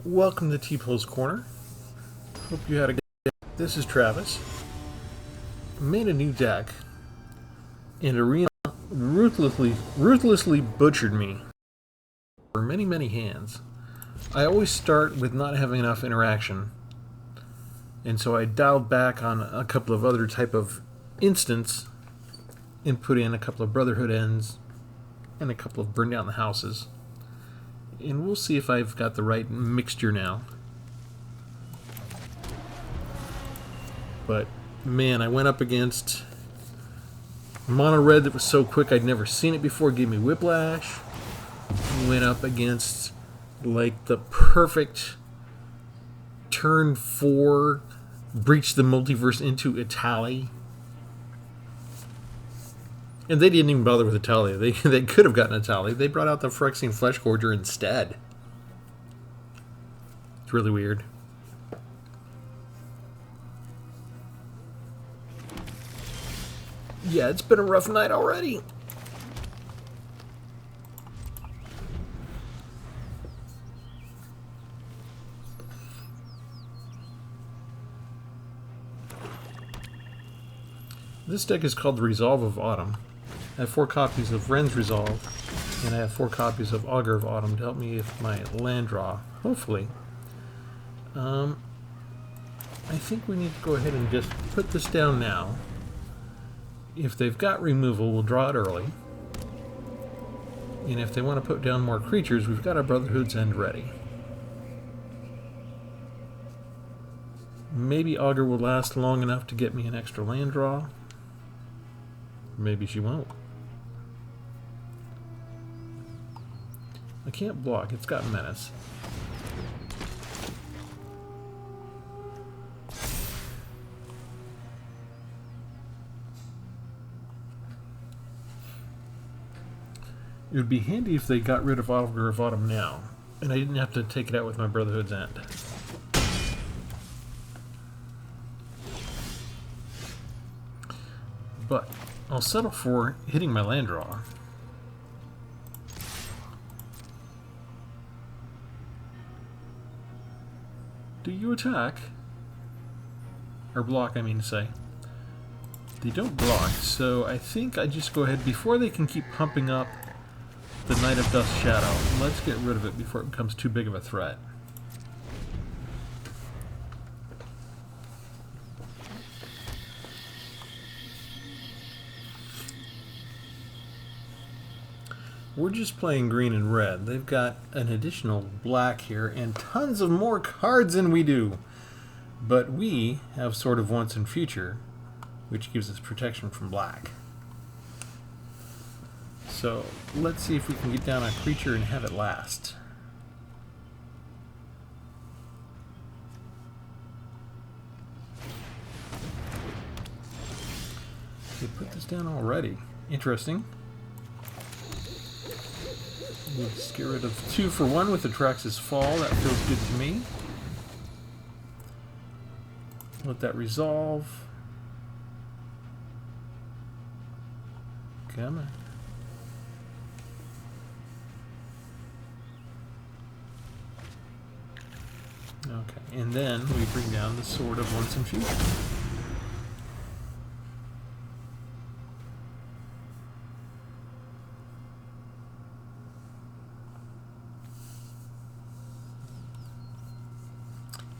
Welcome to Tpull's Corner. Hope you had a good day. This is Travis. Made a new deck, and Arena ruthlessly butchered me for many hands. I always start with not having enough interaction, and so I dialed back on a couple of other type of instants and put in a couple of Brotherhood ends and a couple of burn down the houses. And we'll see if I've got the right mixture now. But man, I went up against mono red that was so quick I'd never seen it before, gave me whiplash. Went up against like the perfect turn 4 breach the multiverse into Italy. And they didn't even bother with Italia. They could have gotten Italia. They brought out the Phyrexian Fleshgorger instead. It's really weird. Yeah, it's been a rough night already. This deck is called the Resolve of Autumn. I have 4 copies of Wren's Resolve, and I have 4 copies of Augur of Autumn to help me with my land draw, hopefully. I think we need to go ahead and just put this down now. If they've got removal, we'll draw it early. And if they want to put down more creatures, we've got our Brotherhood's End ready. Maybe Augur will last long enough to get me an extra land draw. Maybe she won't. I can't block. It's got menace. It would be handy if they got rid of Augur of Autumn now, and I didn't have to take it out with my Brotherhood's End. But I'll settle for hitting my land draw. Do you attack? Or block, I mean to say. They don't block, so I think I just go ahead before they can keep pumping up the Knight of Dust Shadow. Let's get rid of it before it becomes too big of a threat. We're just playing green and red. They've got an additional black here and tons of more cards than we do. But we have Sword of Once and Future, which gives us protection from black. So let's see if we can get down a creature and have it last. They put this down already. Interesting. Let's get rid of 2 for 1 with Atrax's Fall. That feels good to me. Let that resolve. Come on. Okay, and then we bring down the Sword of Once and Future.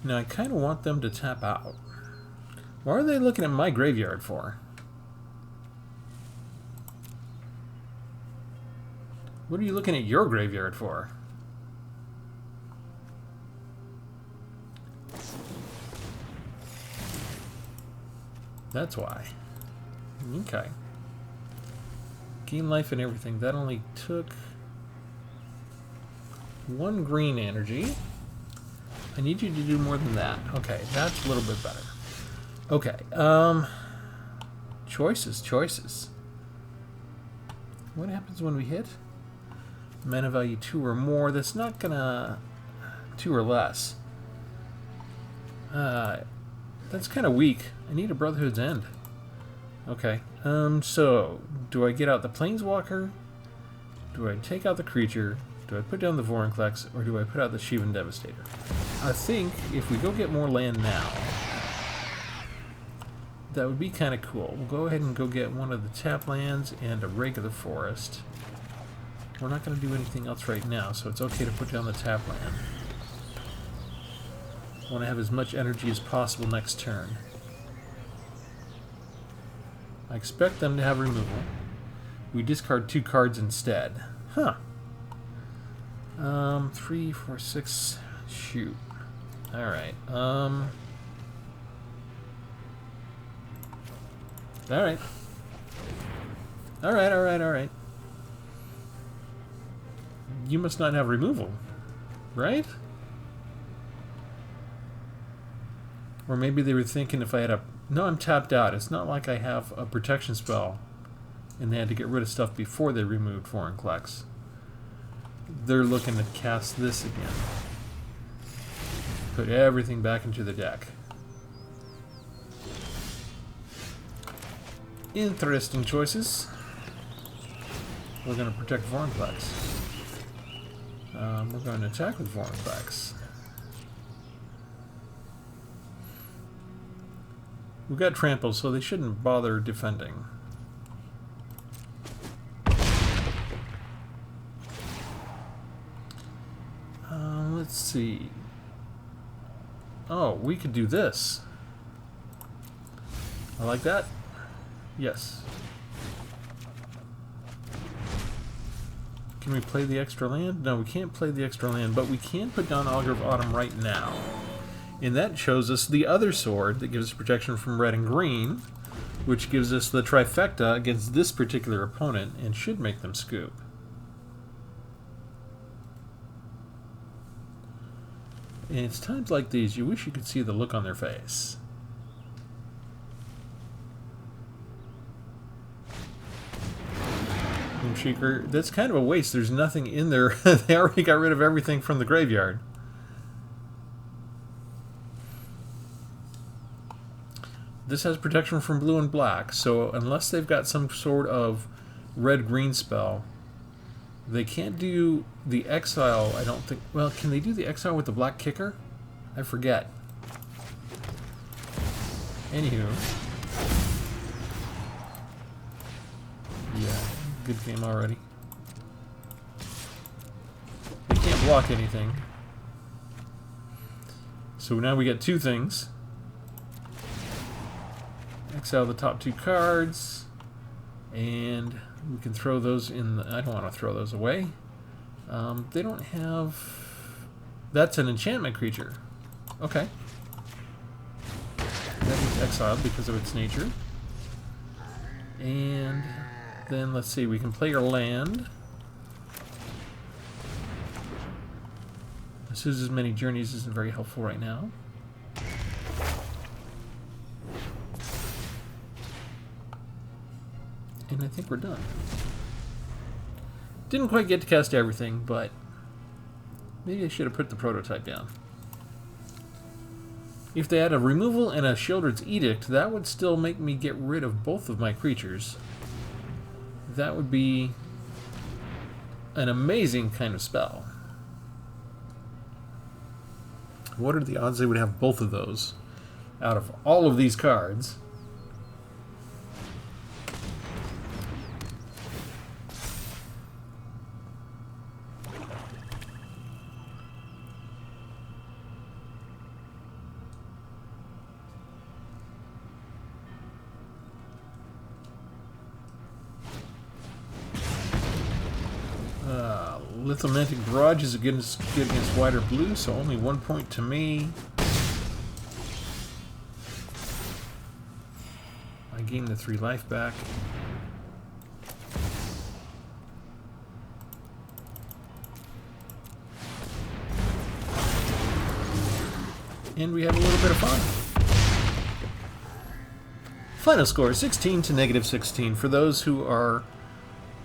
Now, I kind of want them to tap out. Why are they looking at my graveyard for? What are you looking at your graveyard for? That's why. Okay. Gain life and everything. That only took 1 green energy. I need you to do more than that. Okay, that's a little bit better. Okay, choices. What happens when we hit? Mana value 2 or more. That's not gonna... 2 or less. That's kind of weak. I need a Brotherhood's End. Okay, so do I get out the Planeswalker? Do I take out the creature? Do I put down the Vorinclex, or do I put out the Shivan Devastator? I think if we go get more land now, that would be kind of cool. We'll go ahead and go get one of the tap lands and a regular forest. We're not going to do anything else right now, so it's okay to put down the tap land. I want to have as much energy as possible next turn. I expect them to have removal. We discard 2 cards instead. Huh. 3, 4, 6. Shoot. Alright. Alright. Alright. You must not have removal, right? Or maybe they were thinking if I had a... No, I'm tapped out. It's not like I have a protection spell and they had to get rid of stuff before they removed Vorinclex. They're looking to cast this again. Put everything back into the deck. Interesting choices. We're going to protect Vorinclex. We're going to attack with Vorinclex. We've got trample, so they shouldn't bother defending. Let's see. Oh, we could do this. I like that. Yes. Can we play the extra land? No, we can't play the extra land, but we can put down Augur of Autumn right now. And that shows us the other sword that gives us protection from red and green, which gives us the trifecta against this particular opponent and should make them scoop. And it's times like these you wish you could see the look on their face. Moonshaker, that's kind of a waste. There's nothing in there. They already got rid of everything from the graveyard. This has protection from blue and black, so unless they've got some sort of red-green spell, they can't do the exile, I don't think. Well, can they do the exile with the black kicker? I forget. Anywho. Yeah, good game already. They can't block anything. So now we get 2 things. Exile the top 2 cards, and we can throw those in the... I don't want to throw those away. They don't have... That's an enchantment creature. Okay. That is exiled because of its nature. And then, let's see, we can play our land. Suzu's Many Journeys isn't very helpful right now. And I think we're done. Didn't quite get to cast everything, but maybe I should have put the prototype down. If they had a removal and a Sheoldred's Edict, that would still make me get rid of both of my creatures. That would be an amazing kind of spell. What are the odds they would have both of those out of all of these cards? Lithomantic Barrage is good against white or blue, so only 1 point to me. I gain the 3 life back. And we have a little bit of fun. Final score, 16 to -16 for those who are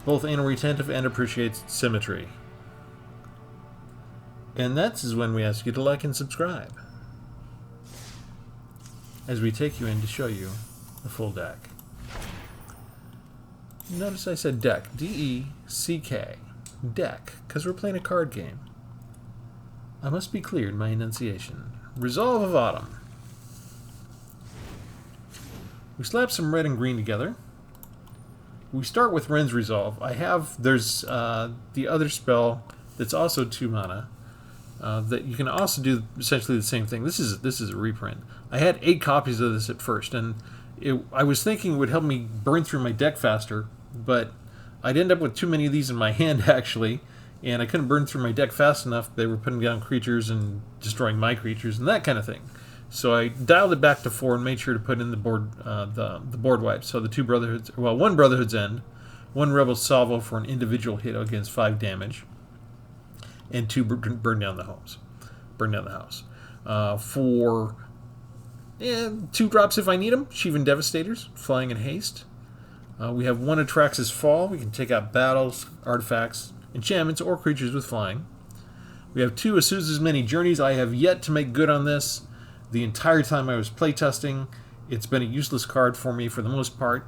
both anal retentive and appreciate symmetry. And that's when we ask you to like and subscribe as we take you in to show you the full deck. Notice I said deck, D-E-C-K. deck, because we're playing a card game. I must be clear in my enunciation. Resolve of Autumn. We slap some red and green together. We start with Wren's Resolve. There's the other spell that's also 2 mana that you can also do essentially the same thing. This is a reprint. I had 8 copies of this at first, and I was thinking it would help me burn through my deck faster, but I'd end up with too many of these in my hand actually, and I couldn't burn through my deck fast enough. They were putting down creatures and destroying my creatures and that kind of thing. So I dialed it back to 4 and made sure to put in the board wipe. So the 2 Brotherhoods, well, 1 Brotherhood's End, 1 Rebel Salvo for an individual hit against 5 damage, and 2 burn down the house. For 2 drops if I need them, Sheevan Devastators, Flying and Haste. We have 1 Atrax's Fall. We can take out battles, artifacts, enchantments, or creatures with flying. We have 2 Azusa's Many Journeys. I have yet to make good on this. The entire time I was playtesting, it's been a useless card for me for the most part.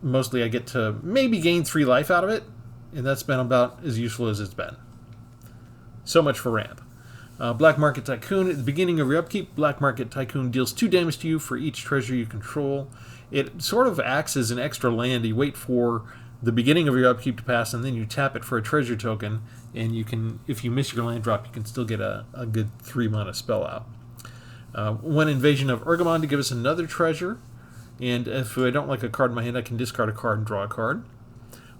Mostly I get to maybe gain 3 life out of it, and that's been about as useful as it's been. So much for ramp. Black Market Tycoon. At the beginning of your upkeep, Black Market Tycoon deals 2 damage to you for each treasure you control. It sort of acts as an extra land. You wait for the beginning of your upkeep to pass, and then you tap it for a treasure token, and you can, if you miss your land drop, you can still get a good 3 mana spell out. 1 Invasion of Urgamon to give us another treasure, and if I don't like a card in my hand, I can discard a card and draw a card.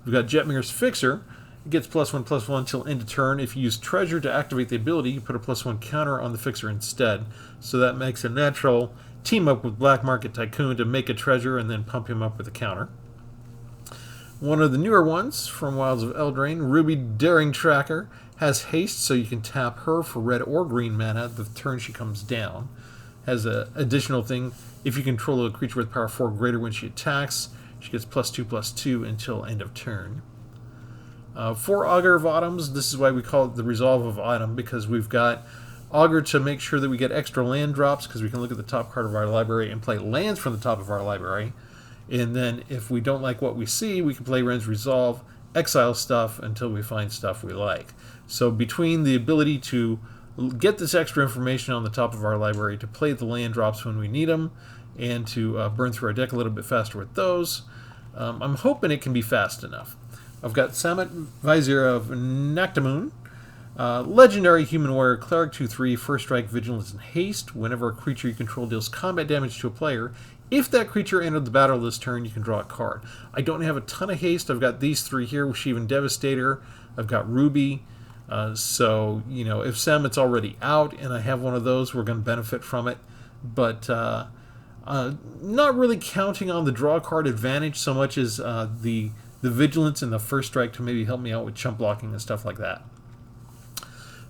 We've got Jetmir's Fixer. It gets +1/+1 until end of turn. If you use treasure to activate the ability, you put a +1 counter on the Fixer instead. So that makes a natural team up with Black Market Tycoon to make a treasure and then pump him up with a counter. One of the newer ones from Wilds of Eldraine, Ruby Daring Tracker, has haste, so you can tap her for red or green mana the turn she comes down. Has an additional thing, if you control a creature with power 4 or greater when she attacks, she gets +2/+2 until end of turn. 4 Augur of Autumns. This is why we call it the Resolve of Autumn, because we've got Augur to make sure that we get extra land drops, because we can look at the top card of our library and play lands from the top of our library. And then if we don't like what we see, we can play Wren's Resolve, exile stuff until we find stuff we like. So between the ability to get this extra information on the top of our library, to play the land drops when we need them, and to burn through our deck a little bit faster with those, I'm hoping it can be fast enough. I've got Samet Vizier of Nactamoon, Legendary Human Warrior, Cleric 2/3, First Strike, Vigilance, and Haste. Whenever a creature you control deals combat damage to a player, if that creature entered the battle this turn, you can draw a card. I don't have a ton of haste. I've got these 3 here with Sheevan Devastator. I've got Ruby. So, you know, if Samet's already out and I have one of those, we're going to benefit from it. But not really counting on the draw card advantage so much as the Vigilance and the First Strike to maybe help me out with chump blocking and stuff like that.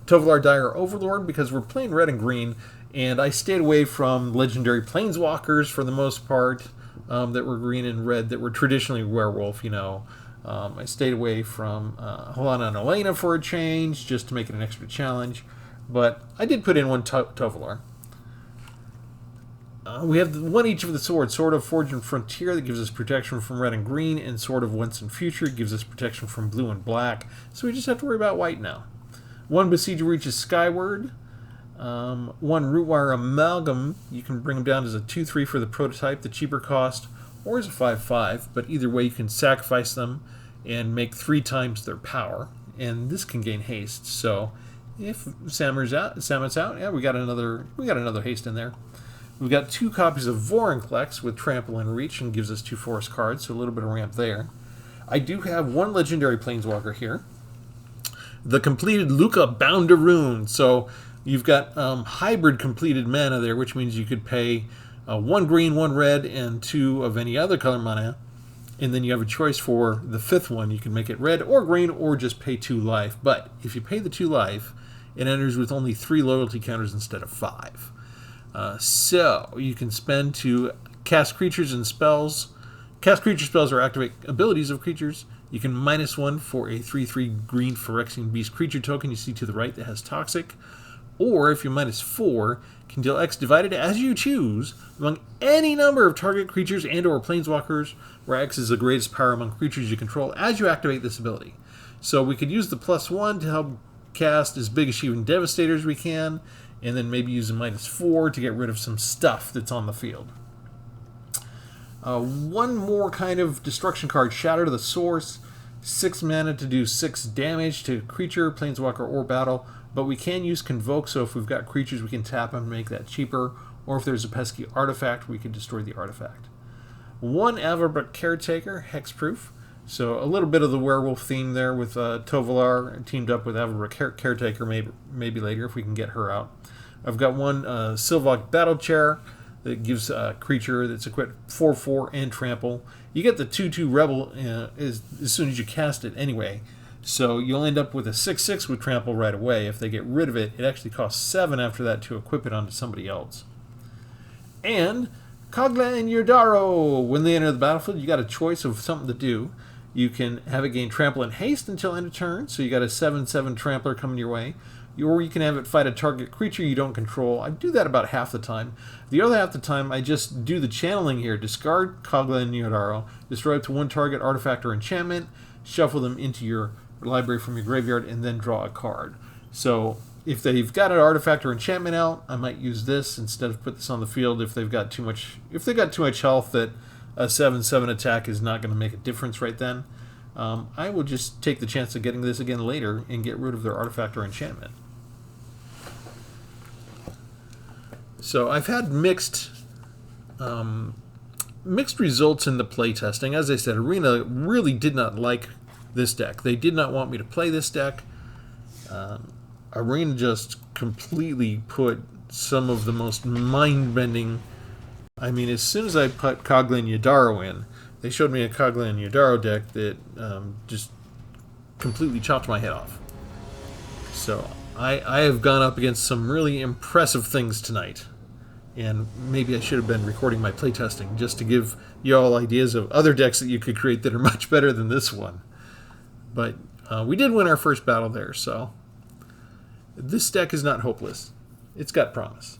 Tovolar Dire Overlord, because we're playing red and green, and I stayed away from legendary planeswalkers for the most part that were green and red, that were traditionally werewolf, you know. I stayed away from Helena and Elena for a change, just to make it an extra challenge. But I did put in 1 Tovolar. We have 1 each of the swords. Sword of Forge and Frontier, that gives us protection from red and green, and Sword of Once and Future gives us protection from blue and black. So we just have to worry about white now. 1 Besieger Reaches Skyward. 1 Rootwire Amalgam. You can bring them down as a 2/3 for the prototype, the cheaper cost, or as a 5/5, but either way you can sacrifice them and make 3 times their power, and this can gain haste. So if Samet's out, yeah, we got another haste in there. We've got 2 copies of Vorinclex with Trample and Reach, and gives us 2 forest cards, so a little bit of ramp there. I do have 1 legendary planeswalker here, the completed Luca Boundaroon. So you've got hybrid completed mana there, which means you could pay 1 green, 1 red, and 2 of any other color mana. And then you have a choice for the 5th one. You can make it red or green, or just pay 2 life. But if you pay the 2 life, it enters with only 3 loyalty counters instead of 5. So you can spend to cast creatures and spells. Cast creature spells or activate abilities of creatures. You can -1 for a 3/3 green Phyrexian Beast creature token you see to the right that has Toxic. Or if you're -4, can deal X divided as you choose among any number of target creatures and or planeswalkers, where X is the greatest power among creatures you control as you activate this ability. So we could use the +1 to help cast as big Achieving Devastator as we can, and then maybe use a -4 to get rid of some stuff that's on the field. One more kind of destruction card, Shatter to the Source. 6 mana to do 6 damage to creature, planeswalker, or battle, but we can use Convoke, so if we've got creatures we can tap them and make that cheaper, or if there's a pesky artifact we can destroy the artifact. 1 Avabra Caretaker, hexproof, so a little bit of the werewolf theme there with Tovolar teamed up with Avabra Caretaker maybe later if we can get her out. I've got 1 Sylvok Battle Chair that gives a creature that's equipped 4/4 and trample. You get the 2/2 Rebel as soon as you cast it anyway, so you'll end up with a 6/6 with trample right away. If they get rid of it, it actually costs 7 after that to equip it onto somebody else. And Kogla and Yordaro, when they enter the battlefield, you got a choice of something to do. You can have it gain trample and haste until end of turn, so you got a 7/7 trampler coming your way. Or you can have it fight a target creature you don't control. I do that about half the time. The other half the time, I just do the channeling here. Discard Kogla and Yordaro, destroy up to 1 target artifact or enchantment, shuffle them into your library from your graveyard, and then draw a card. So if they've got an artifact or enchantment out, I might use this instead of put this on the field. If they've got too much health that a 7/7 attack is not going to make a difference right then, I will just take the chance of getting this again later and get rid of their artifact or enchantment. So I've had mixed results in the playtesting. As I said, Arena really did not like this deck. They did not want me to play this deck. Arena just completely put some of the most mind-bending... I mean, as soon as I put Kogla and Yordaro in, they showed me a Kogla and Yordaro deck that just completely chopped my head off. So I have gone up against some really impressive things tonight. And maybe I should have been recording my playtesting just to give you all ideas of other decks that you could create that are much better than this one. But we did win our first battle there, so this deck is not hopeless. It's got promise.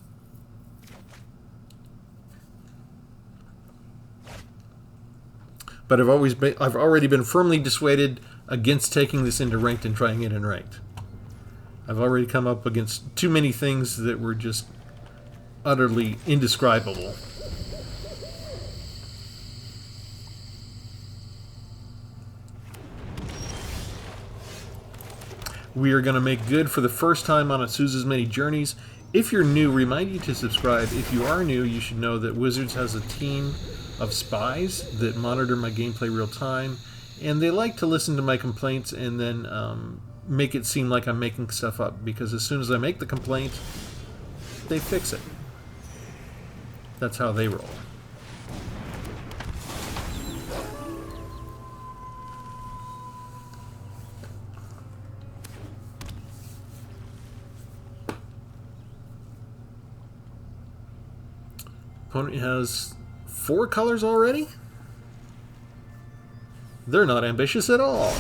But I've already been firmly dissuaded against taking this into ranked and trying it in ranked. I've already come up against too many things that were just utterly indescribable. We are going to make good for the first time on Azusa's Many Journeys. If you're new, remind you to subscribe. If you are new, you should know that Wizards has a team of spies that monitor my gameplay real time, and they like to listen to my complaints and then make it seem like I'm making stuff up, because as soon as I make the complaint, they fix it. That's how they roll. Opponent has 4 colors already? They're not ambitious at all.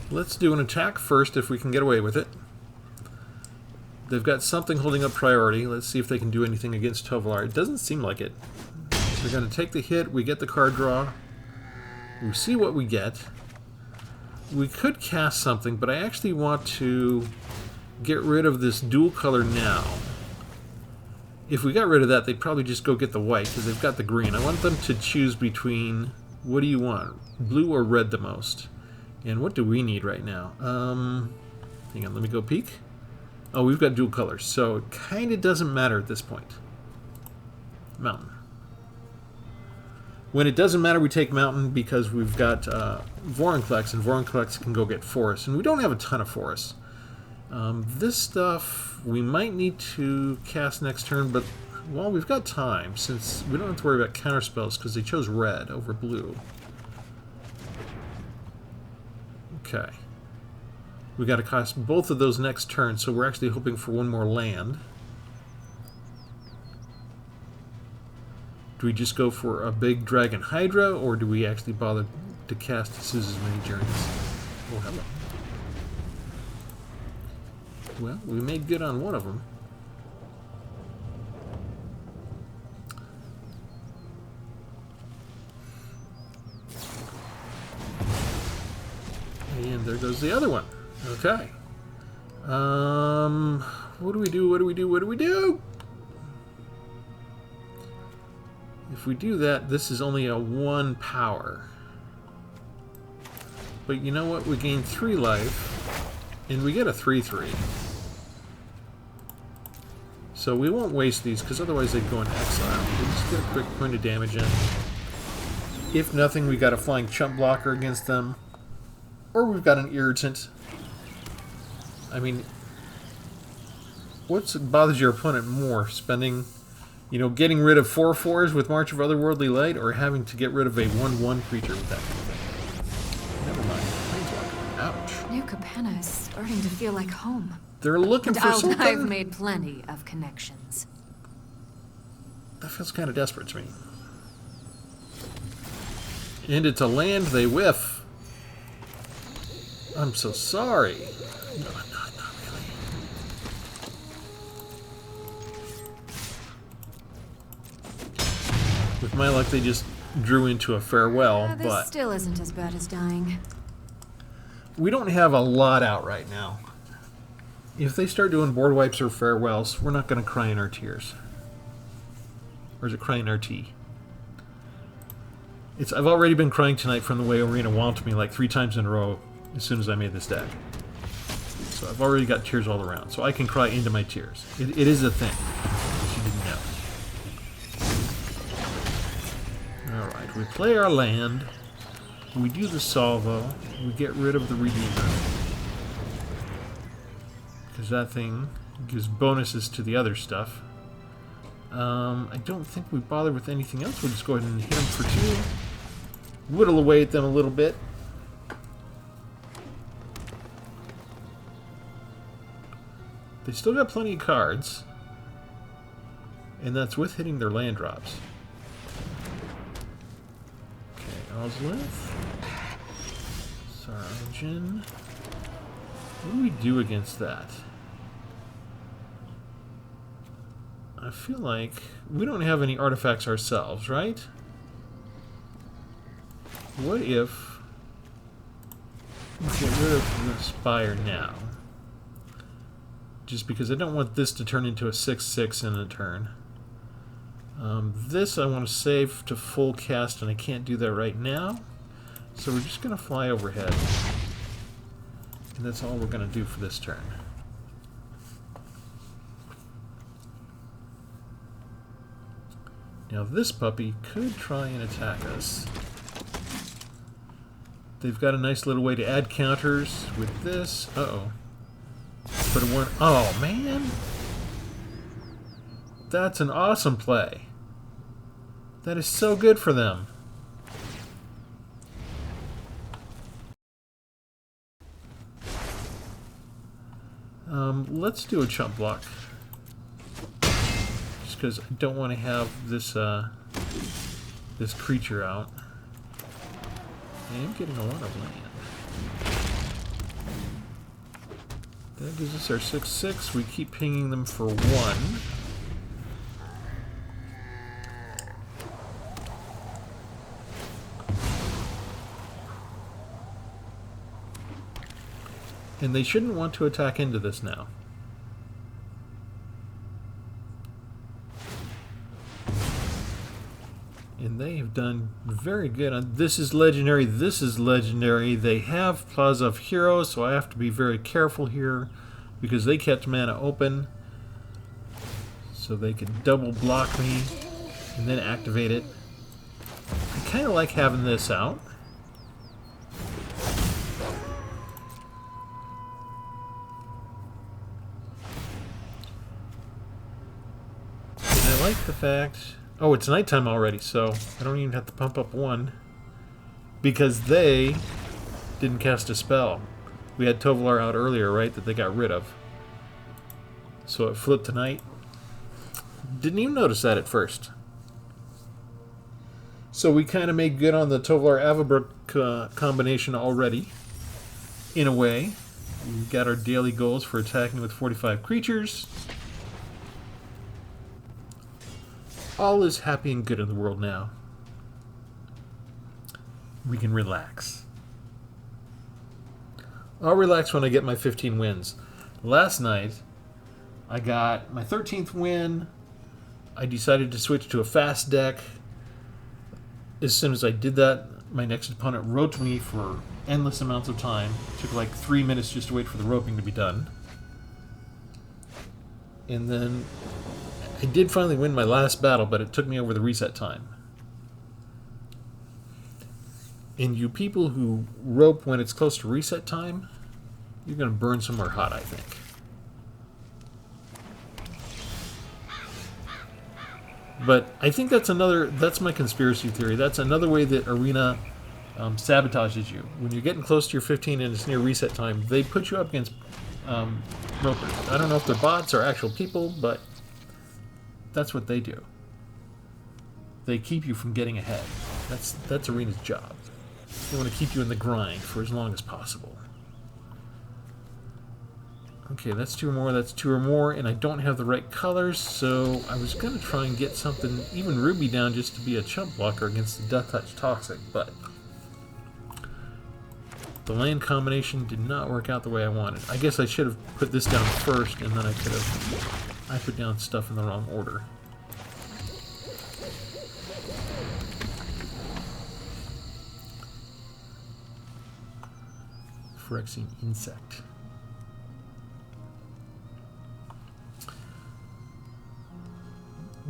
Let's do an attack first if we can get away with it. They've got something holding up priority. Let's see if they can do anything against Tovolar. It doesn't seem like it. They're going to take the hit. We get the card draw. We see what we get. We could cast something, but I actually want to get rid of this dual color now. If we got rid of that, they'd probably just go get the white, because they've got the green. I want them to choose between, what do you want, blue or red the most? And what do we need right now? Hang on, let me go peek. Oh, we've got dual colors, so it kind of doesn't matter at this point. Mountain. When it doesn't matter, we take Mountain because we've got Vorinclex, and Vorinclex can go get Forest, and we don't have a ton of Forests. This stuff we might need to cast next turn, but, well, we've got time, since we don't have to worry about counterspells because they chose red over blue. Okay. We got to cast both of those next turn, so we're actually hoping for one more land. Do we just go for a big Dragon Hydra, or do we actually bother to cast Azusa's Many Journeys? Oh, hello. Well, we made good on one of them. there's the other one. Okay. What do we do? What do we do? What do we do? If we do that, this is only a 1 power. But you know what? We gain 3 life, and we get a 3/3. So we won't waste these, because otherwise they'd go in exile. We'll just get a quick point of damage in. If nothing, we got a flying chump blocker against them. Or we've got an irritant. I mean, what bothers your opponent more? Spending, you know, getting rid of 4/4s with March of Otherworldly Light, or having to get rid of a 1/1 creature with that kind of thing? Never mind. Planeswalker. Ouch. New Capenna is starting to feel like home. They're looking for something. I've made plenty of connections. That feels kind of desperate to me. And it's a land they whiff. I'm so sorry. No, not really. With my luck, they just drew into a farewell, This but still isn't as bad as dying. we don't have a lot out right now. If they start doing board wipes or farewells, we're not going to cry in our tears. Or is it cry in our tea? I've already been crying tonight from the way Arena whomped me like 3 times in a row as soon as I made this deck. So I've already got tears all around. So I can cry into my tears. It is a thing. If you didn't know. Alright, we play our land. We do the salvo. We get rid of the Redeemer. Because that thing gives bonuses to the other stuff. I don't think we bother with anything else. We'll just go ahead and hit them for 2. Whittle away at them a little bit. They still got plenty of cards. And that's with hitting their land drops. Okay, Ozlith. Sargin. What do we do against that? I feel like we don't have any artifacts ourselves, right? What if we get rid of the Spire now? Just because I don't want this to turn into a 6/6 in a turn. This I want to save to full cast, and I can't do that right now. So we're just going to fly overhead. And that's all we're going to do for this turn. Now this puppy could try and attack us. They've got a nice little way to add counters with this. Uh-oh. But it weren't... Oh, man! That's an awesome play. That is so good for them. Let's do a chump block. Just because I don't want to have this this creature out. I am getting a lot of land. That gives us our 6/6. We keep pinging them for 1. And they shouldn't want to attack into this now. And they have done very good on this is legendary, this is legendary. They have Plaza of Heroes, so I have to be very careful here because they kept mana open. So they can double block me and then activate it. I kind of like having this out. And I like the fact... Oh, it's nighttime already, so I don't even have to pump up 1. Because they didn't cast a spell. We had Tovolar out earlier, right, that they got rid of. So it flipped to night. Didn't even notice that at first. So we kind of made good on the Tovolar Avabrook combination already. In a way. We got our daily goals for attacking with 45 creatures. All is happy and good in the world now. We can relax. I'll relax when I get my 15 wins. Last night, I got my 13th win. I decided to switch to a fast deck. As soon as I did that, my next opponent roped me for endless amounts of time. It took like 3 minutes just to wait for the roping to be done. And then I did finally win my last battle, but it took me over the reset time. And you people who rope when it's close to reset time, you're going to burn somewhere hot, I think. But I think that's my conspiracy theory. That's another way that Arena sabotages you. When you're getting close to your 15 and it's near reset time, they put you up against ropers. I don't know if they're bots or actual people, but that's what they do. They keep you from getting ahead. That's Arena's job. They want to keep you in the grind for as long as possible. Okay, that's 2 or more, that's 2 or more, and I don't have the right colors, so I was going to try and get something, even Ruby down, just to be a chump blocker against the Death Touch Toxic, but the land combination did not work out the way I wanted. I guess I should have put this down first, and then I put down stuff in the wrong order. Phyrexian Insect.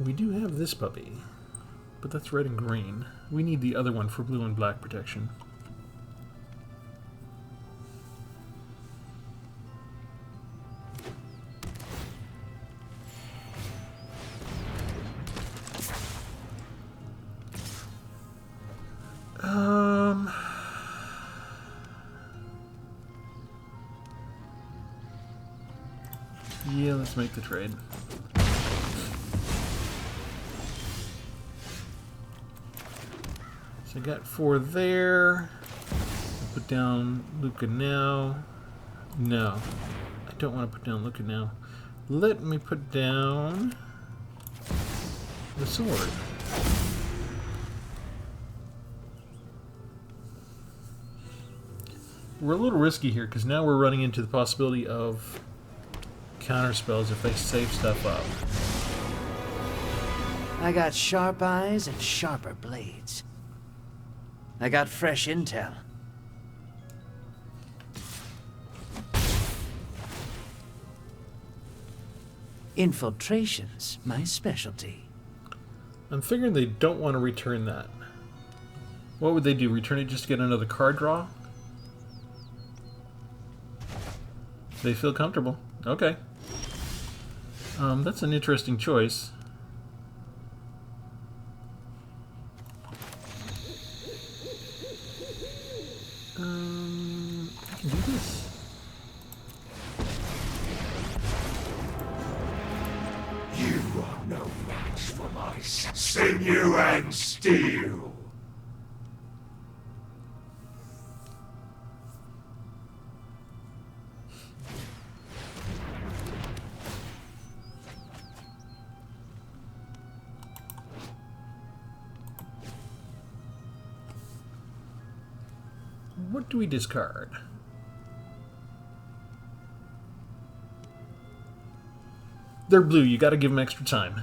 We do have this puppy, but that's red and green. We need the other one for blue and black protection. Yeah, let's make the trade. So I got 4 there. I'll put down Luca now. No, I don't want to put down Luca now. Let me put down the sword. We're a little risky here because now we're running into the possibility of counter spells if they save stuff up. I got sharp eyes and sharper blades. I got fresh intel. Infiltration's my specialty. I'm figuring they don't want to return that. What would they do? Return it just to get another card draw? They feel comfortable. Okay. That's an interesting choice. I can do this. You are no match for my sinew and steel. What do we discard? They're blue, you gotta give them extra time.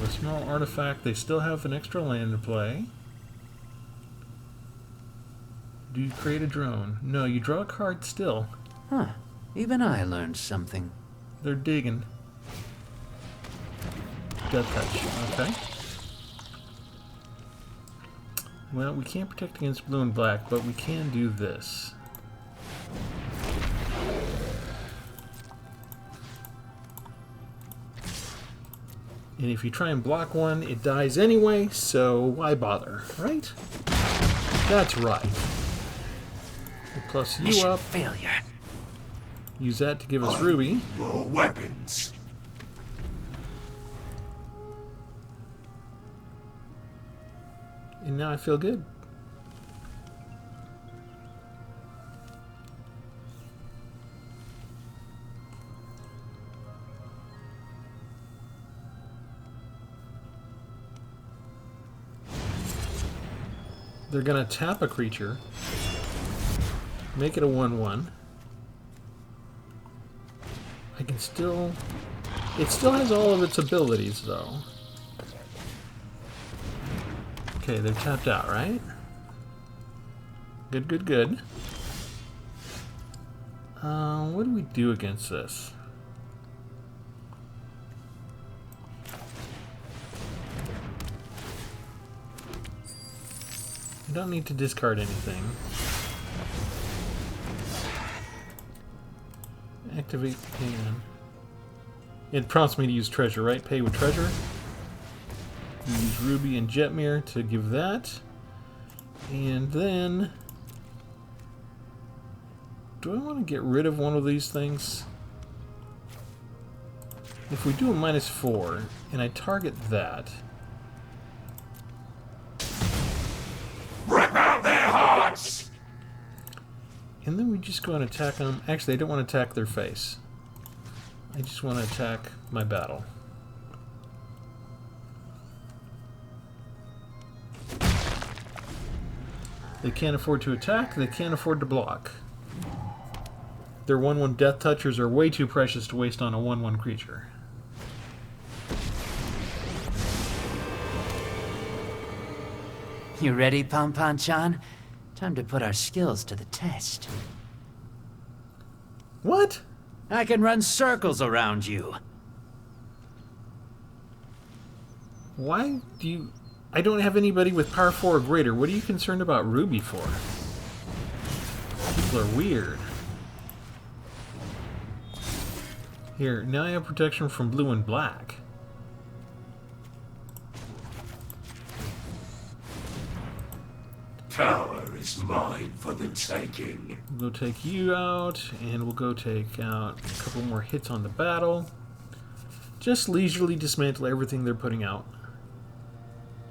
Small artifact. They still have an extra land to play. Do you create a drone? No, you draw a card still. Huh. Even I learned something. They're digging. Death Touch. Okay. Well, we can't protect against blue and black, but we can do this. And if you try and block one, it dies anyway, so why bother, right? That's right. We'll plus you Mission up. failure. Use that to give us Ruby. More weapons. And now I feel good. They're gonna tap a creature, make it a 1/1. I can still... It still has all of its abilities, though. Okay, they're tapped out, right? Good, good, good. What do we do against this? I don't need to discard anything. Activate pan. It prompts me to use treasure, right? Pay with treasure. Use Ruby and Jetmir to give that. And then... do I want to get rid of one of these things? If we do a -4, and I target that... Rip out their hearts! and then we just go and attack them. Actually, I don't want to attack their face. I just want to attack my battle. They can't afford to attack, they can't afford to block. Their 1/1 Death Touchers are way too precious to waste on a 1/1 creature. You ready, Pom-Pom-chan? Time to put our skills to the test. What? I can run circles around you. Why do you... I don't have anybody with power 4 or greater. What are you concerned about Ruby for? People are weird. Here, now I have protection from blue and black. Power is mine for the taking. We'll go take you out, and we'll go take out a couple more hits on the battle. Just leisurely dismantle everything they're putting out.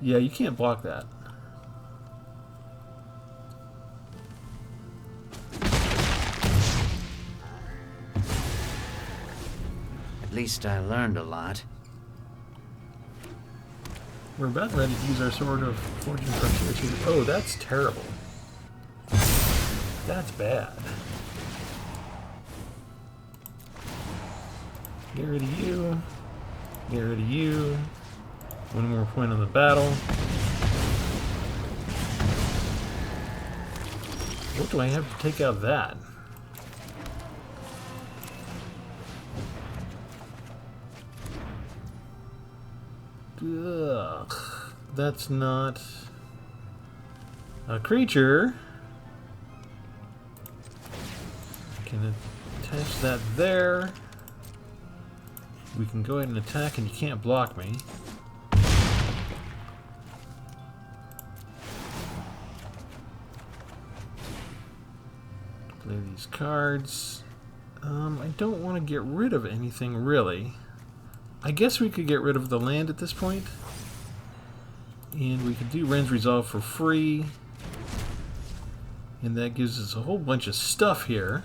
Yeah, you can't block that. At least I learned a lot. We're about ready to use our Sword of Fortune Frontier too. Oh, that's terrible. That's bad. Get rid of you. Get rid of you. One more point on the battle. What do I have to take out that? Ugh, that's not a creature. I can attach that there. We can go ahead and attack, and you can't block me. Play these cards. I don't want to get rid of anything really. I guess we could get rid of the land at this point. And we could do Ren's Resolve for free. And that gives us a whole bunch of stuff here.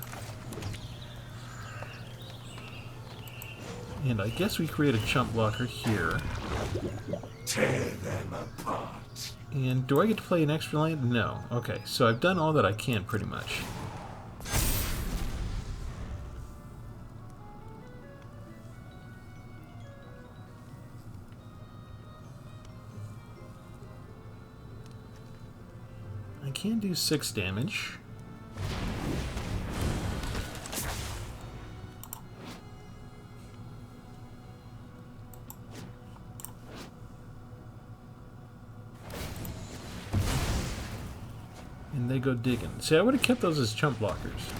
And I guess we create a chump blocker here. Tear them apart. And do I get to play an extra land? No. Okay, so I've done all that I can pretty much. I can do 6 damage. And they go digging. See, I would have kept those as chump blockers.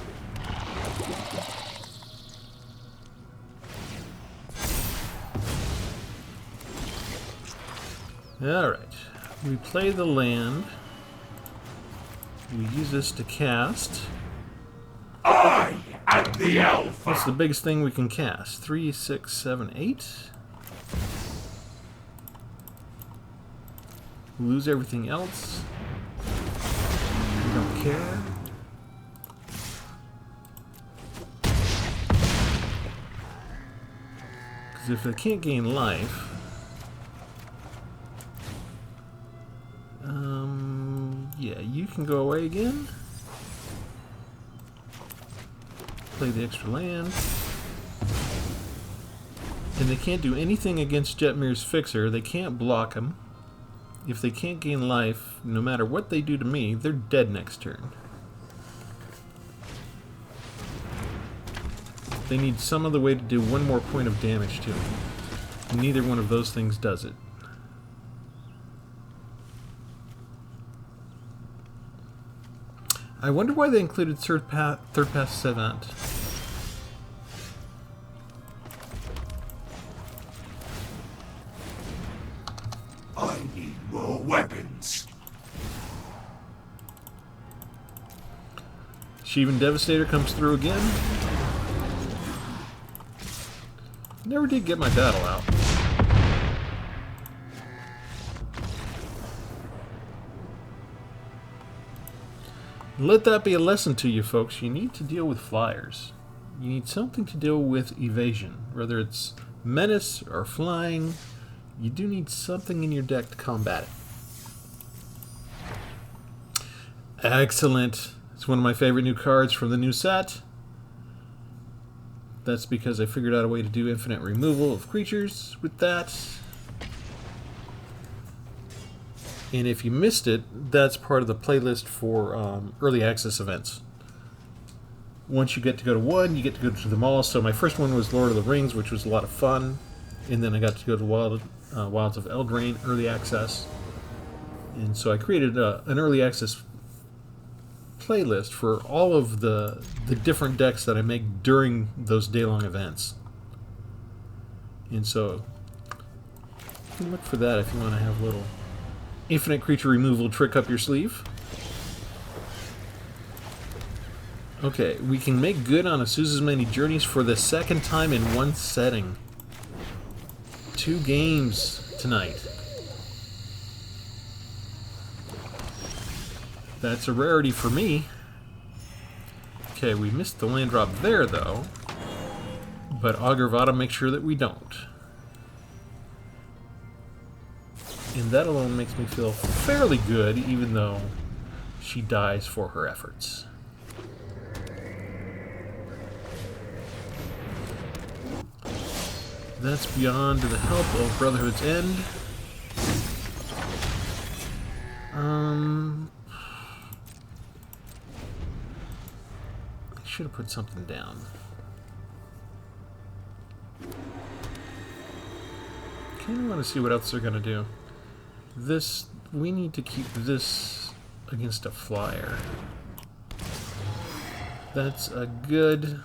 Alright. We play the land. We use this to cast. I am the Alpha. What's the biggest thing we can cast? 3, 6, 7, 8. lose everything else. I don't care. Because if they can't gain life, yeah, you can go away again. Play the extra land. And they can't do anything against Jetmir's Fixer. They can't block him. If they can't gain life, no matter what they do to me, they're dead next turn. They need some other way to do one more point of damage to him. Neither one of those things does it. I wonder why they included third pass Savant. I need more weapons. Shivan Devastator comes through again. Never did get my battle out. Let that be a lesson to you folks. You need to deal with flyers. You need something to deal with evasion. Whether it's menace or flying, you do need something in your deck to combat it. Excellent. It's one of my favorite new cards from the new set. That's because I figured out a way to do infinite removal of creatures with that. And if you missed it, that's part of the playlist for early access events. Once you get to go to one, you get to go to them all. So my first one was Lord of the Rings, which was a lot of fun. And then I got to go to Wilds of Eldraine early access. And so I created an early access playlist for all of the different decks that I make during those day-long events. And so you can look for that if you want to have a little infinite creature removal trick up your sleeve. Okay, we can make good on Azusa's Many Journeys for the second time in one setting. 2 games tonight. That's a rarity for me. Okay, we missed the land drop there, though. But Agravata makes sure that we don't. And that alone makes me feel fairly good, even though she dies for her efforts. That's beyond the help of Brotherhood's End. I should have put something down. Kind of want to see what else they're going to do. This, we need to keep this against a flyer. That's a good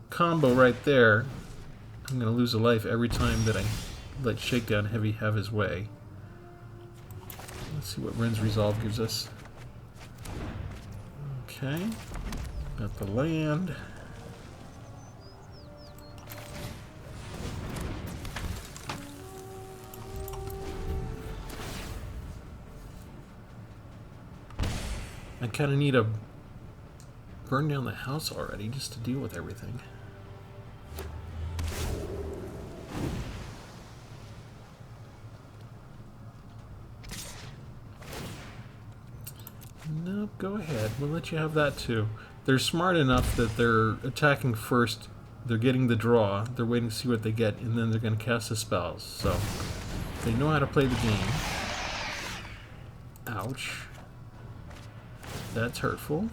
combo right there. I'm going to lose a life every time that I let Shakedown Heavy have his way. Let's see what Ren's Resolve gives us. Okay. Got the land. I kind of need to burn down the house already just to deal with everything. Nope, go ahead. We'll let you have that too. They're smart enough that they're attacking first. They're getting the draw. They're waiting to see what they get, and then they're going to cast the spells. So they know how to play the game. Ouch. That's hurtful.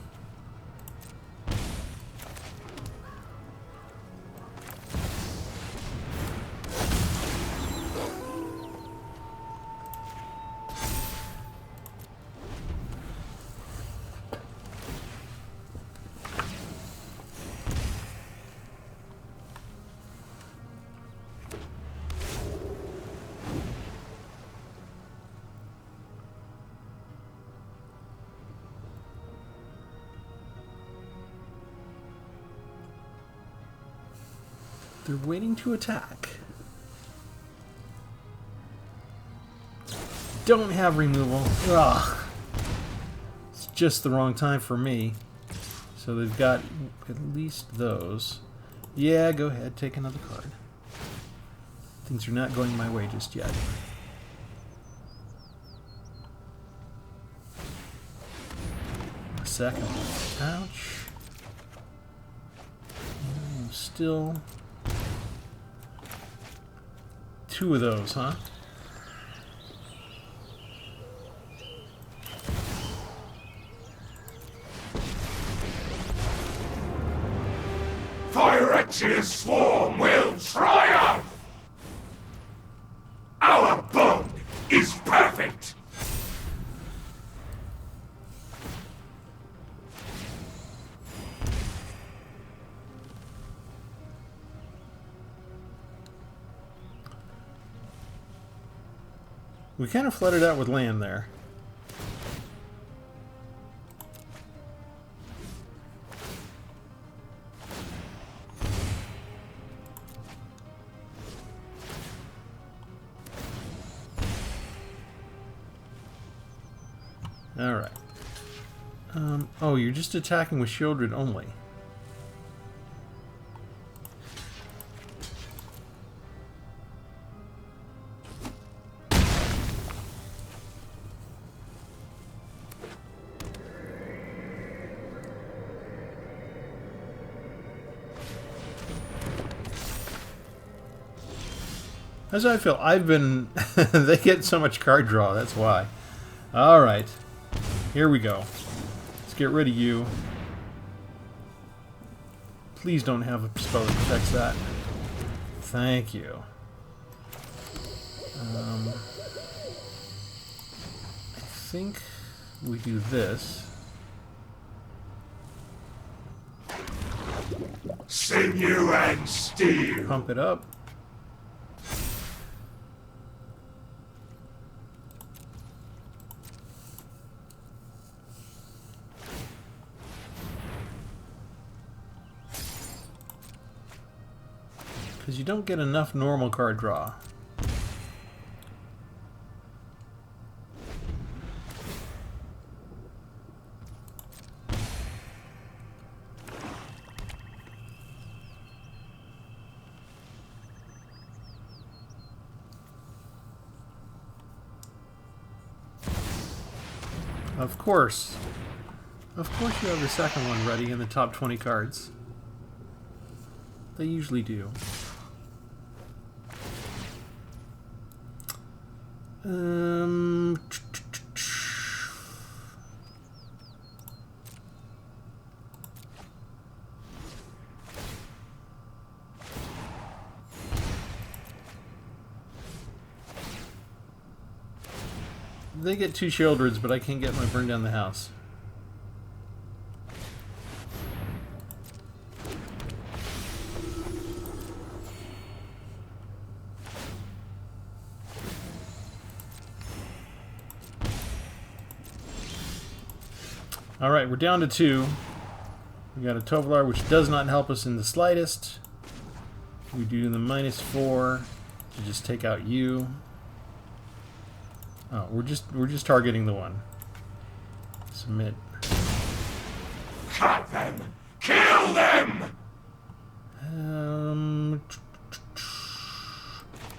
They're waiting to attack. don't have removal. Ugh. It's just the wrong time for me. So they've got at least those. Yeah, go ahead, take another card. Things are not going my way just yet. A second. Ouch. Still... 2 of those, huh? Phyrexia's swarm will triumph! Our bond is perfect! We kind of flooded out with land there. Alright. Oh, you're just attacking with shielded only. That's how I feel. I've been... they get so much card draw, that's why. Alright. Here we go. Let's get rid of you. Please don't have a spell that protects that. Thank you. I think we do this. Sinew and steel! Pump it up. Because you don't get enough normal card draw. Of course. Of course you have the second one ready in the top 20 cards. They usually do. They get 2 Shieldreds, but I can't get my burn down the house. Alright, we're down to 2. We got a Tovolar, which does not help us in the slightest. We do the -4 to just take out you. Oh, we're just targeting the one. Submit. Cut them! Kill them!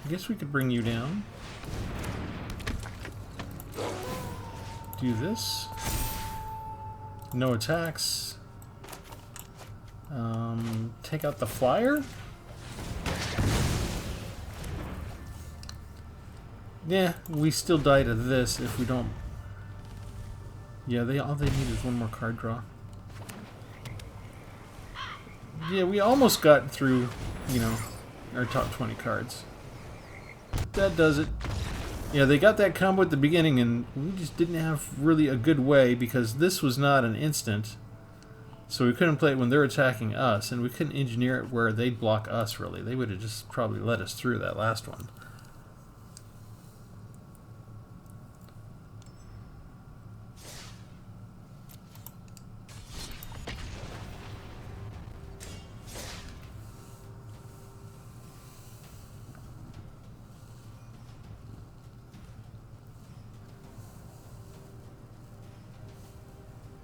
I guess we could bring you down. Do this. No attacks. Take out the flyer? Yeah, we still die to this if we don't... Yeah, all they need is one more card draw. Yeah, we almost got through, you know, our top 20 cards. That does it. Yeah, they got that combo at the beginning, and we just didn't have really a good way because this was not an instant. So we couldn't play it when they're attacking us, and we couldn't engineer it where they'd block us, really. They would have just probably let us through that last one.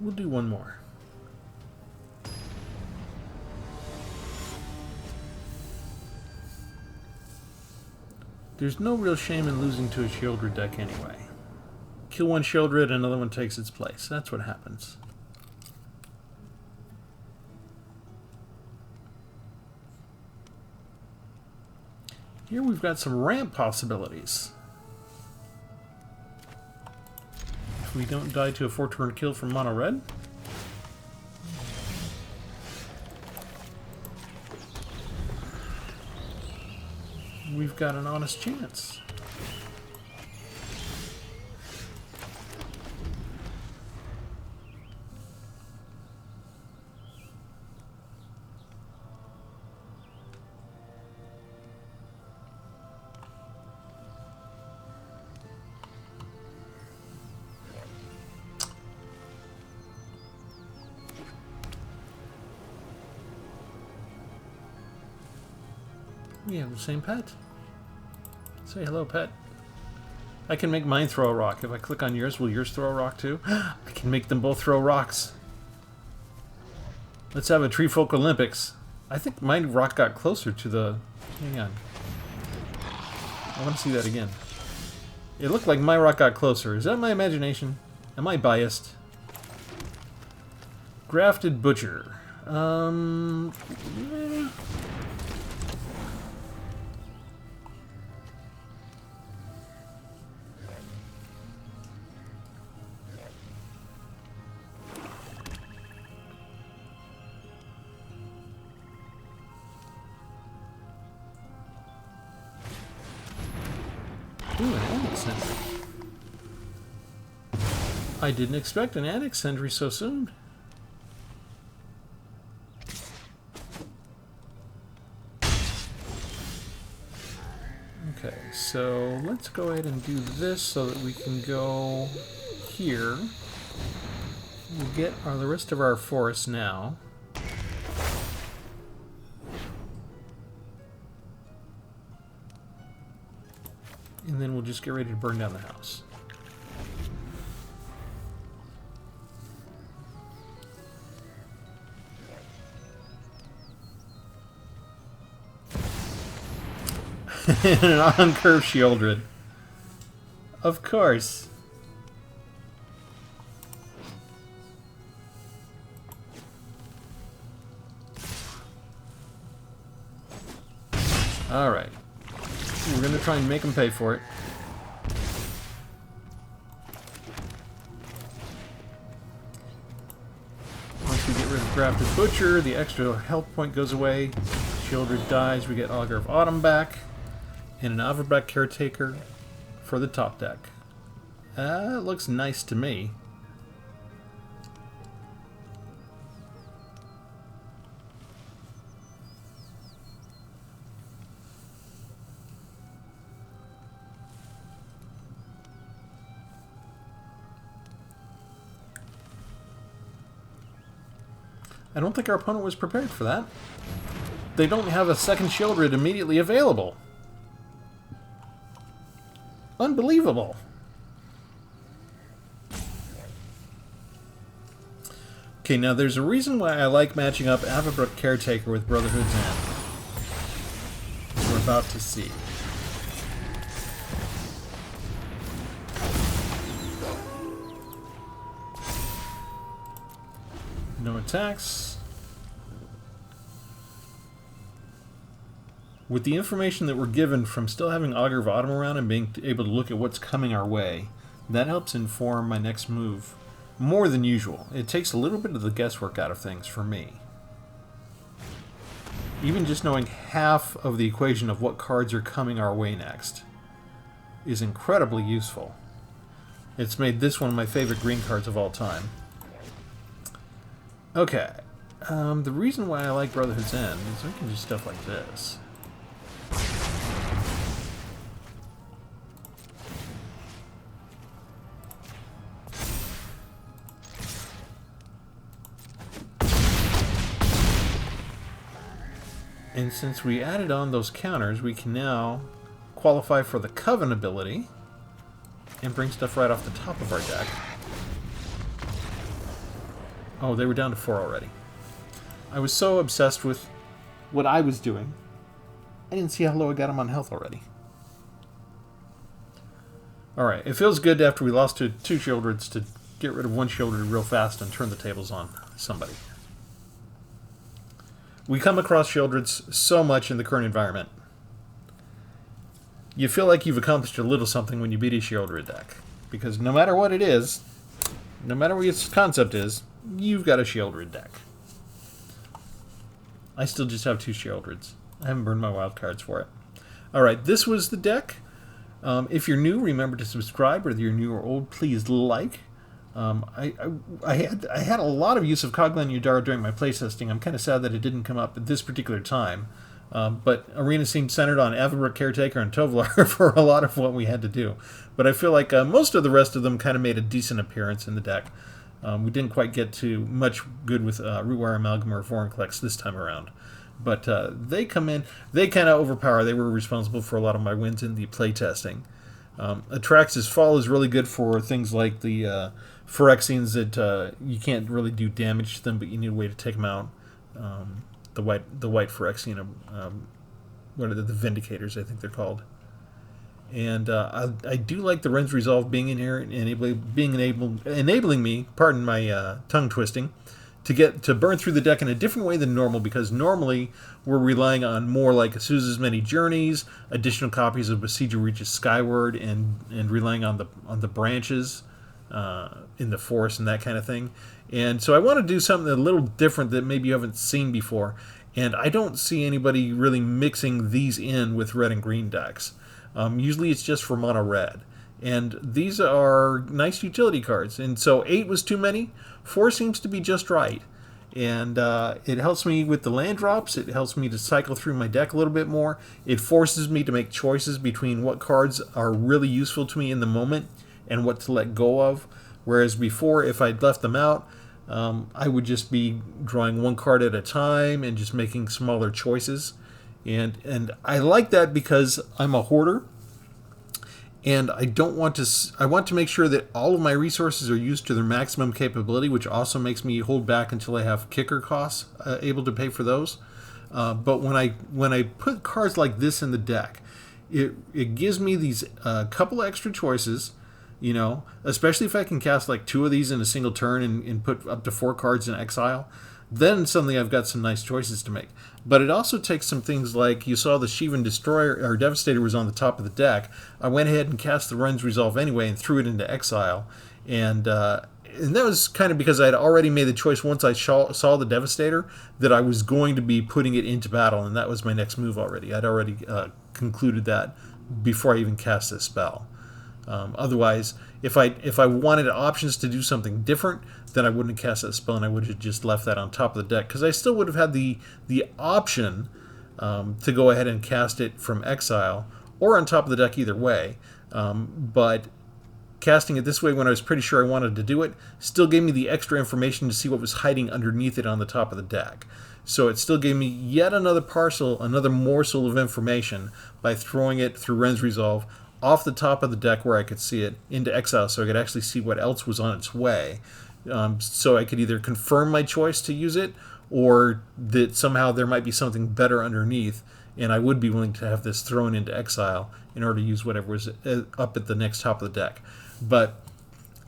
We'll do one more. There's no real shame in losing to a Shieldred deck anyway. Kill one Shieldred, another one takes its place. That's what happens. Here we've got some ramp possibilities. If we don't die to a 4-turn kill from mono red. We've got an honest chance. We have the same pet. Say hello, pet. I can make mine throw a rock. If I click on yours, will yours throw a rock too? I can make them both throw rocks. Let's have a Tree Folk Olympics. I think my rock got closer to the... Hang on. I want to see that again. It looked like my rock got closer. Is that my imagination? Am I biased? Grafted Butcher. Ooh, an Annex Sentry. I didn't expect an Annex Sentry so soon. Okay, so let's go ahead and do this so that we can go here. We'll get the rest of our forest now. And then we'll just get ready to burn down the house. And an on-curve Shieldred. Of course. Alright. We're going to try and make them pay for it. Once we get rid of Grafted Butcher, the extra health point goes away. Shieldred dies, we get Augur of Autumn back. And an Averbrecht Caretaker for the top deck. It looks nice to me. I don't think our opponent was prepared for that. They don't have a second Shieldred immediately available. Unbelievable. Okay, now there's a reason why I like matching up Averbrecht Caretaker with Brotherhood's End. We're about to see. No attacks. With the information that we're given from still having Augur of Autumn around and being able to look at what's coming our way, that helps inform my next move more than usual. It takes a little bit of the guesswork out of things for me. Even just knowing half of the equation of what cards are coming our way next is incredibly useful. It's made this one of my favorite green cards of all time. Okay. The reason why I like Brotherhood's End is we can do stuff like this. And since we added on those counters, we can now qualify for the Coven ability and bring stuff right off the top of our deck. Oh, they were down to 4 already. I was so obsessed with what I was doing, I didn't see how low I got them on health already. Alright, it feels good after we lost to 2 Shieldreds to get rid of 1 Shieldred real fast and turn the tables on somebody. We come across Shieldreds so much in the current environment. You feel like you've accomplished a little something when you beat a Shieldred deck. Because no matter what it is, no matter what its concept is, you've got a Shieldred deck. I still just have 2 Shieldreds. I haven't burned my wild cards for it. Alright, this was the deck. If you're new, remember to subscribe. Whether you're new or old, please like. I had a lot of use of Coglan Yudara during my playtesting. I'm kind of sad that it didn't come up at this particular time. But Arena seemed centered on Avabra, Caretaker, and Tovlar for a lot of what we had to do. But I feel like most of the rest of them kind of made a decent appearance in the deck. We didn't quite get to much good with Rootwire Amalgam or Vorinclex this time around. But they come in, they kind of overpower. They were responsible for a lot of my wins in the playtesting. Atrax's Fall is really good for things like the Phyrexians that you can't really do damage to them, but you need a way to take them out. The white Phyrexian, what are the Vindicators, I think they're called. And I do like the Ren's Resolve being in here and enabling me, pardon my tongue twisting, to burn through the deck in a different way than normal, because normally we're relying on more like Azusa's Many Journeys, additional copies of Besieger Reaches Skyward, and relying on the branches in the forest and that kind of thing. And so I want to do something a little different that maybe you haven't seen before. And I don't see anybody really mixing these in with red and green decks. Usually it's just for mono red. And these are nice utility cards. And so 8 was too many. 4 seems to be just right. And it helps me with the land drops. It helps me to cycle through my deck a little bit more. It forces me to make choices between what cards are really useful to me in the moment and what to let go of. Whereas before, if I'd left them out, I would just be drawing 1 card at a time and just making smaller choices. And I like that because I'm a hoarder. And I want to make sure that all of my resources are used to their maximum capability, which also makes me hold back until I have kicker costs able to pay for those. But when I put cards like this in the deck, it gives me these couple extra choices, especially if I can cast like 2 of these in a single turn and put up to 4 cards in exile. Then suddenly I've got some nice choices to make. But it also takes some things like, you saw the Shivan Destroyer or Devastator was on the top of the deck. I went ahead and cast the Ren's Resolve anyway and threw it into exile. And that was kind of because I had already made the choice once I saw the Devastator that I was going to be putting it into battle, and that was my next move already. I'd already concluded that before I even cast this spell. Otherwise, if I wanted options to do something different, then I wouldn't have cast that spell and I would have just left that on top of the deck, because I still would have had the option to go ahead and cast it from exile or on top of the deck either way. But casting it this way when I was pretty sure I wanted to do it still gave me the extra information to see what was hiding underneath it on the top of the deck. So it still gave me yet another morsel of information by throwing it through Ren's Resolve off the top of the deck where I could see it into exile, so I could actually see what else was on its way. So I could either confirm my choice to use it, or that somehow there might be something better underneath, and I would be willing to have this thrown into exile in order to use whatever was up at the next top of the deck. But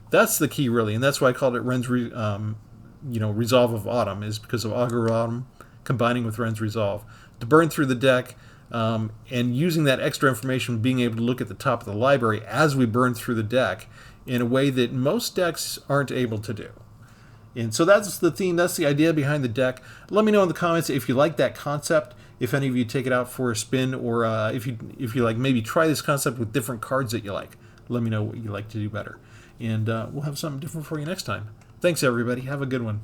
that's the key, really, and that's why I called it Ren's Resolve of Autumn, is because of Augur Autumn combining with Ren's Resolve to burn through the deck. And using that extra information, being able to look at the top of the library as we burn through the deck in a way that most decks aren't able to do. And so that's the theme, that's the idea behind the deck. Let me know in the comments if you like that concept, if any of you take it out for a spin, or if you like maybe try this concept with different cards that you like. Let me know what you like to do better. And we'll have something different for you next time. Thanks, everybody. Have a good one.